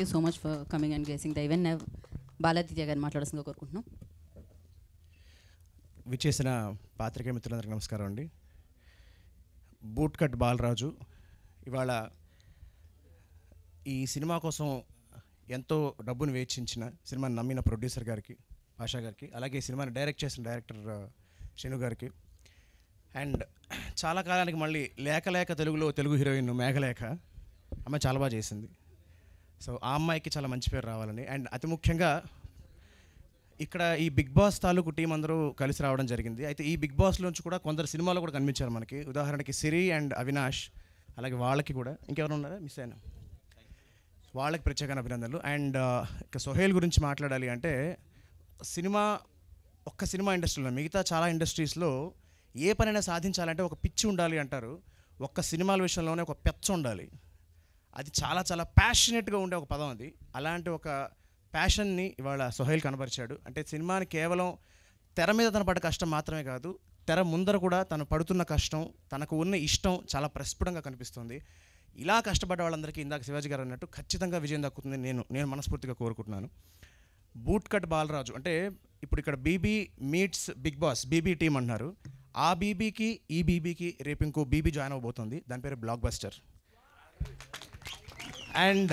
You so much for coming and gracing the event. Baladitya గారిని మాట్లాడాల్సిందిగా కోరుకుంటున్నాం. విచ్చేసిన పాత్రికేయ మిత్రులందరికీ నమస్కారం అండి. బూట్ కట్ బాలరాజు ఇవాళ ఈ సినిమా కోసం ఎంతో డబ్బును వెచ్చించిన సినిమాని నమ్మిన ప్రొడ్యూసర్ గారికి, ఆశా గారికి, అలాగే ఈ సినిమాని డైరెక్ట్ చేసిన డైరెక్టర్ శను గారికి, అండ్ చాలా కాలానికి మళ్ళీ లేక తెలుగులో తెలుగు హీరోయిన్ మేఘలేఖ అమ్మాయి చాలా బాగా చేసింది. సో ఆ అమ్మాయికి చాలా మంచి పేరు రావాలని, అండ్ అతి ముఖ్యంగా ఇక్కడ ఈ బిగ్ బాస్ తాలూకు టీం అందరూ కలిసి రావడం జరిగింది. అయితే ఈ బిగ్ బాస్లోంచి కూడా కొందరు సినిమాలు కూడా కనిపించారు మనకి. ఉదాహరణకి సిరి అండ్ అవినాష్, అలాగే వాళ్ళకి కూడా ఇంకెవరు ఉన్నారా మిస్ అయినా, వాళ్ళకి ప్రత్యేక అభినందనలు. అండ్ ఇక సోహేల్ గురించి మాట్లాడాలి అంటే, ఒక్క సినిమా ఇండస్ట్రీలో, మిగతా చాలా ఇండస్ట్రీస్లో ఏ పనైనా సాధించాలంటే ఒక పిచ్చి ఉండాలి అంటారు. ఒక్క సినిమాల విషయంలోనే ఒక పెచ్చ ఉండాలి. అది చాలా చాలా ప్యాషనెట్గా ఉండే ఒక పదం అది. అలాంటి ఒక ప్యాషన్ని ఇవాళ సోహేల్ కనబరిచాడు. అంటే సినిమాని కేవలం తెర మీద తన పడ్డ కష్టం మాత్రమే కాదు, తెర ముందర కూడా తను పడుతున్న కష్టం, తనకు ఉన్న ఇష్టం చాలా ప్రస్ఫుటంగా కనిపిస్తుంది. ఇలా కష్టపడ్డ వాళ్ళందరికీ ఇందాక శివాజీ గారు అన్నట్టు ఖచ్చితంగా విజయం దక్కుతుంది నేను మనస్ఫూర్తిగా కోరుకుంటున్నాను. బూట్ కట్ బాలరాజు అంటే ఇప్పుడు ఇక్కడ BB meets big boss, BB team అంటున్నారు. ఆ బీబీకి ఈ బీబీకి రేపు ఇంకో బీబీ జాయిన్ అవబోతుంది. దాని పేరు బ్లాక్ బస్టర్. అండ్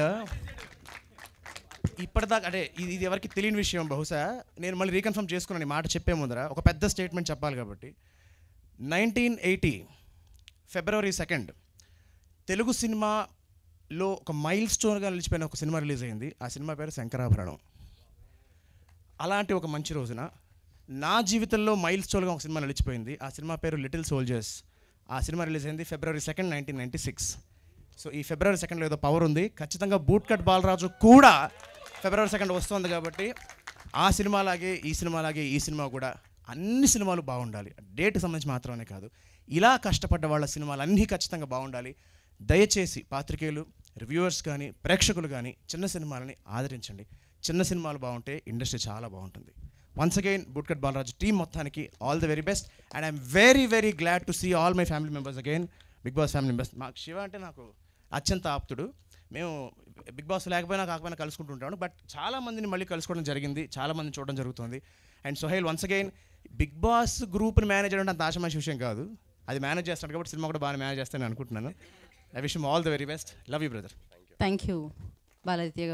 ఇప్పటిదాకా అంటే ఇది ఎవరికి తెలియని విషయం, బహుశా నేను మళ్ళీ రీకన్ఫర్మ్ చేసుకున్నాను ఈ మాట చెప్పే ముందర. ఒక పెద్ద స్టేట్మెంట్ చెప్పాలి కాబట్టి, 1980 ఫిబ్రవరి 2 తెలుగు సినిమాలో ఒక మైల్ స్టోన్గా నిలిచిపోయిన ఒక సినిమా రిలీజ్ అయింది. ఆ సినిమా పేరు శంకరాభరణం. అలాంటి ఒక మంచి రోజున నా జీవితంలో మైల్ స్టోన్గా ఒక సినిమా నిలిచిపోయింది. ఆ సినిమా పేరు లిటిల్ సోల్జర్స్. ఆ సినిమా రిలీజ్ అయింది ఫిబ్రవరి 2, 1996. సో ఈ ఫిబ్రవరి 2 ఏదో పవర్ ఉంది. ఖచ్చితంగా బూట్ కట్ బాలరాజు కూడా ఫిబ్రవరి 2 వస్తుంది కాబట్టి ఆ సినిమాలాగే ఈ సినిమా కూడా అన్ని సినిమాలు బాగుండాలి. డేట్కి సంబంధించి మాత్రమే కాదు, ఇలా కష్టపడ్డ వాళ్ళ సినిమాలు అన్నీ ఖచ్చితంగా బాగుండాలి. దయచేసి పాత్రికేయులు, రివ్యూవర్స్ కానీ, ప్రేక్షకులు కానీ చిన్న సినిమాలని ఆదరించండి. చిన్న సినిమాలు బాగుంటే ఇండస్ట్రీ చాలా బాగుంటుంది. Once again boot cut Balaraju team మొత్తానికి all the very best. And I'm very glad to see all my family members again, Bigg Boss family members. మాకు శివ అంటే నాకు అత్యంత ఆప్తుడు. మేము బిగ్ బాస్ లేకపోయినా కాకపోయినా కలుసుకుంటుంటాను, బట్ చాలామందిని మళ్ళీ కలుసుకోవడం జరిగింది, చాలామందిని చూడడం జరుగుతుంది. And Sohel once again Bigg Boss గ్రూప్ని మేనేజ్ చేయడం అంత ఆశమాషి విషయం కాదు. అది మేనేజ్ చేస్తాడు కాబట్టి సినిమా కూడా బాగా మేనేజ్ చేస్తానని అనుకుంటున్నాను. I wish him all the very best. Love you brother. Thank you Baladitya గారు.